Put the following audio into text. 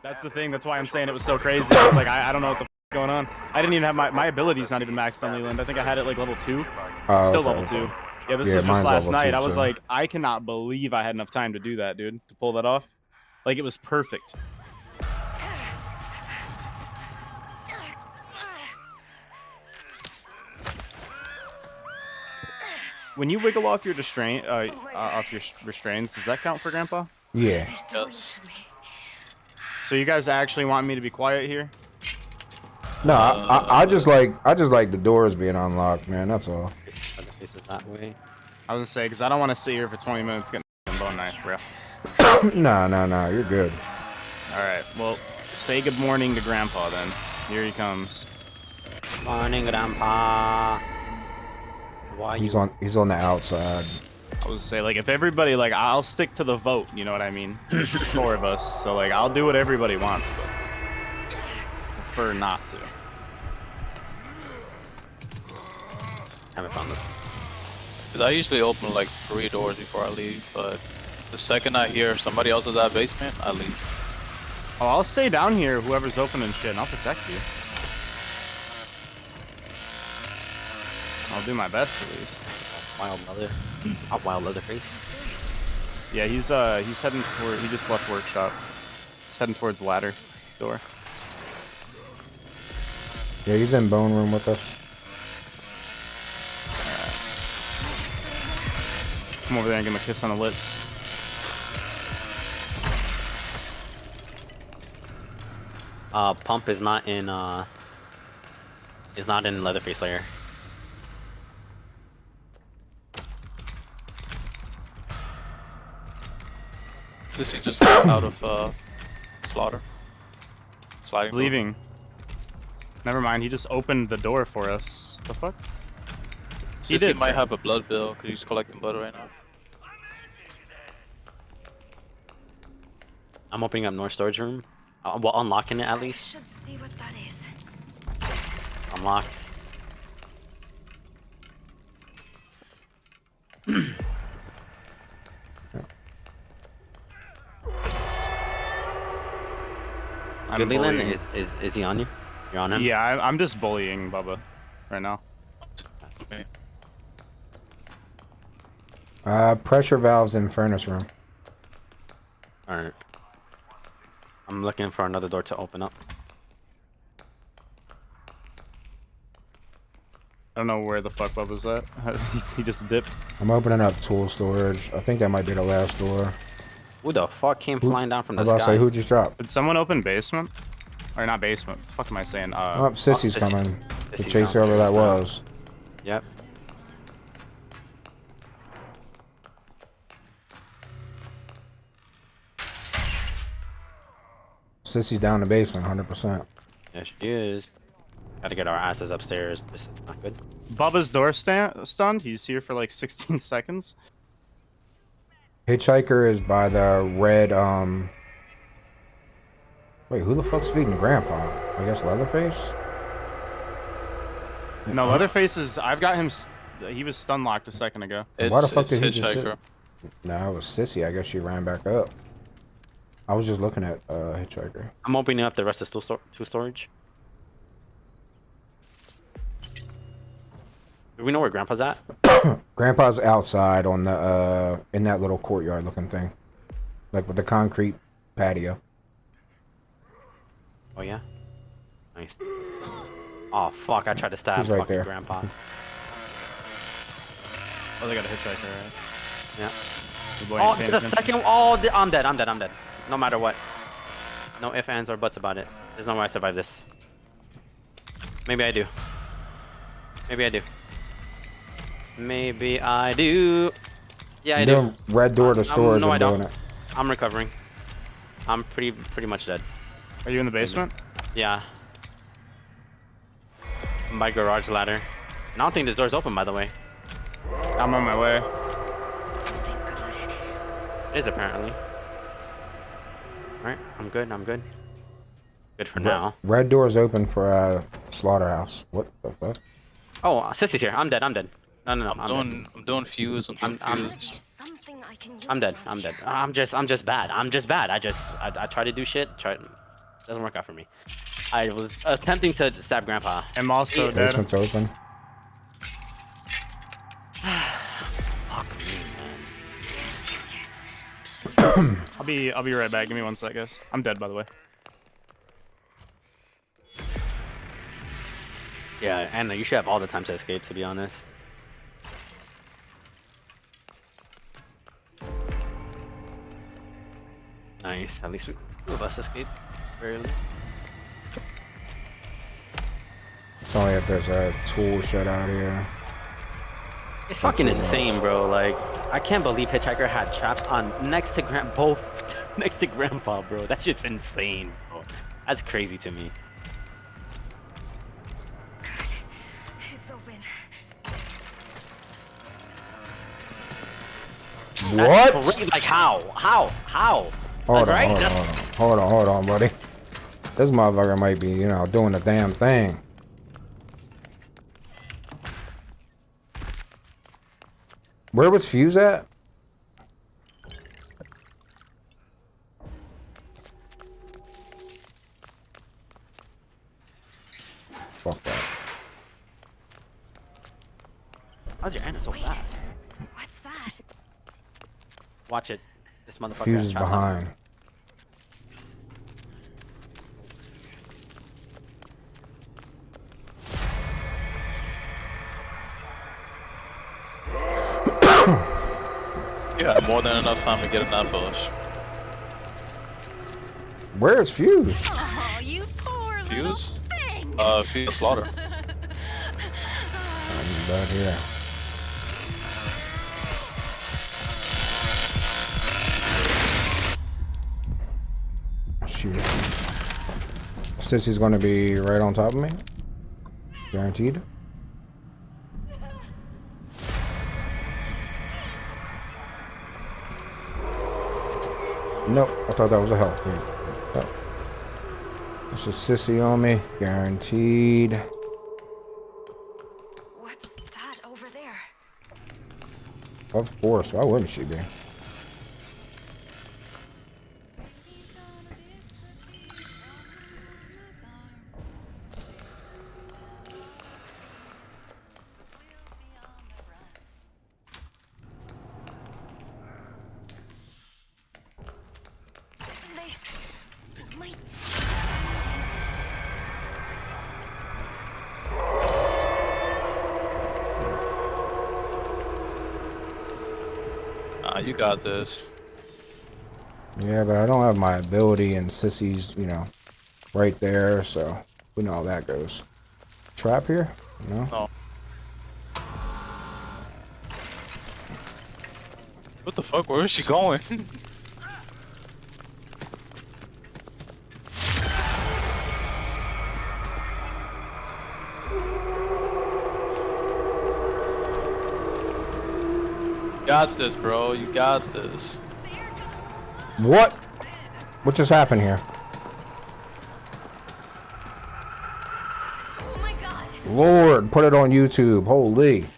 That's the thing. That's why I'm saying it was so crazy. I was like, I don't know what the f going on. I didn't even have my abilities not even maxed on Leland. I think I had it like level 2. It's still level 2. Yeah, this was just last night. I was like, I cannot believe I had enough time to do that, dude. To pull that off. Like, it was perfect. When you wiggle off your restraints, does that count for Grandpa? Yeah. Yes. So you guys actually want me to be quiet here? No, I just like the doors being unlocked, man. That's all. That way. I was gonna say, because I don't want to sit here for 20 minutes getting a bone knife, bro. No, you're good. All right, well, say good morning to Grandpa then. Here he comes. Morning, Grandpa. Why He's on the outside. I was say, like, if everybody, like, I'll stick to the vote, you know what I mean? There's 4 of us, so, like, I'll do what everybody wants, but I prefer not to. Haven't found this. Cause I usually open like 3 doors before I leave, but the second I hear somebody else is at basement, I leave. Oh, I'll stay down here, whoever's opening shit, and I'll protect you. I'll do my best, at least. Wild leather face. Yeah, he's heading toward, he just left workshop. He's heading towards the ladder door. Yeah, he's in bone room with us. Come over there and give him a kiss on the lips. Pump is not in Leatherface layer. Sissy just got out of slaughter. Sliding door. Leaving. Never mind, he just opened the door for us. The fuck? Sissy might have a blood bill because he's collecting blood right now. I'm opening up north storage room. Well, unlocking it at least. Should see what that is. Unlock. Good Leland, is he on you? You're on him? Yeah, I'm just bullying Bubba right now. Okay. Pressure valves in furnace room. Alright. I'm looking for another door to open up. I don't know where the fuck Bubba's at. He just dipped. I'm opening up tool storage. I think that might be the last door. Who the fuck came flying down from the sky? I was about to say, who just dropped? Did someone open basement? Or not basement. What the fuck am I saying? Oh, Sissy's coming to chase whoever that was. Yep. Sissy's down in the basement, 100%. Yes, she is. Gotta get our asses upstairs. This is not good. Bubba's door stunned. He's here for like 16 seconds. Hitchhiker is by the red, Wait, who the fuck's feeding Grandpa? I guess Leatherface? No, Leatherface is... I've got him... He was stun locked a second ago. Why the fuck did he just sit? No, it was Sissy. I guess she ran back up. I was just looking at Hitchhiker. I'm opening up the rest of two storage. Do we know where Grandpa's at? Grandpa's outside on the in that little courtyard looking thing, like with the concrete patio. Oh yeah, nice. Oh fuck! I tried to stab right fucking there. Grandpa. Oh, they got a hitchhiker, right? Yeah. Your boy Oh, ain't paying the attention. second. Oh, I'm dead. I'm dead. I'm dead. No matter what. No ifs, ands, or buts about it. There's no way I survive this. Maybe I do. Maybe I do. Maybe I do. Yeah, I do. Red door to storage. No, I doing don't. it. I'm recovering. I'm pretty much dead. Are you in the basement? Yeah. My garage ladder. And I don't think this door's open, by the way. I'm on my way. Thank God. It is apparently. Alright, I'm good. I'm good. Good for now. Red door's open for slaughterhouse. What the fuck? Oh, Sissy's here. I'm dead. I'm dead. No. I'm doing fuse. I'm fuse. Something I can use I'm dead. around I'm dead. here. I'm just bad. I'm just bad. I try to do shit. Doesn't work out for me. I was attempting to stab Grandpa. I'm also dead. Basement's open. Fuck me, man. I'll be right back. Give me 1 sec, guys. I'm dead, by the way. Yeah, Anna, you should have all the time to escape, to be honest. Nice. At least two of us escaped. Barely. It's only if there's a tool shed out here. It's fucking insane, bro. Like, I can't believe Hitchhiker had traps on next to both next to Grandpa, bro. That shit's insane, bro. That's crazy to me. It's open. What? Crazy. Like how? Hold Like, hold on, buddy. This motherfucker might be, you know, doing the damn thing. Where was Fuse at? Fuck that. How's your Anna so fast? What's that? Watch it. This motherfucker. Fuse has is traps on. behind. You had more than enough time to get in that bush. Where is Fuse? Oh, you poor little Fuse? thing. Fuse slaughter. I'm back here. Shoot. Sissy's gonna be right on top of me. Guaranteed. Nope, I thought that was a health gate. Oh. There's a sissy on me, guaranteed. What's that over there? Of course, why wouldn't she be? You got this. Yeah, but I don't have my ability, and Sissy's, you know, right there, so we know how that goes. Trap here? No? Oh. What the fuck? Where is she going? You got this, bro. You got this. What? What just happened here? Oh my god. Lord, put it on YouTube. Holy.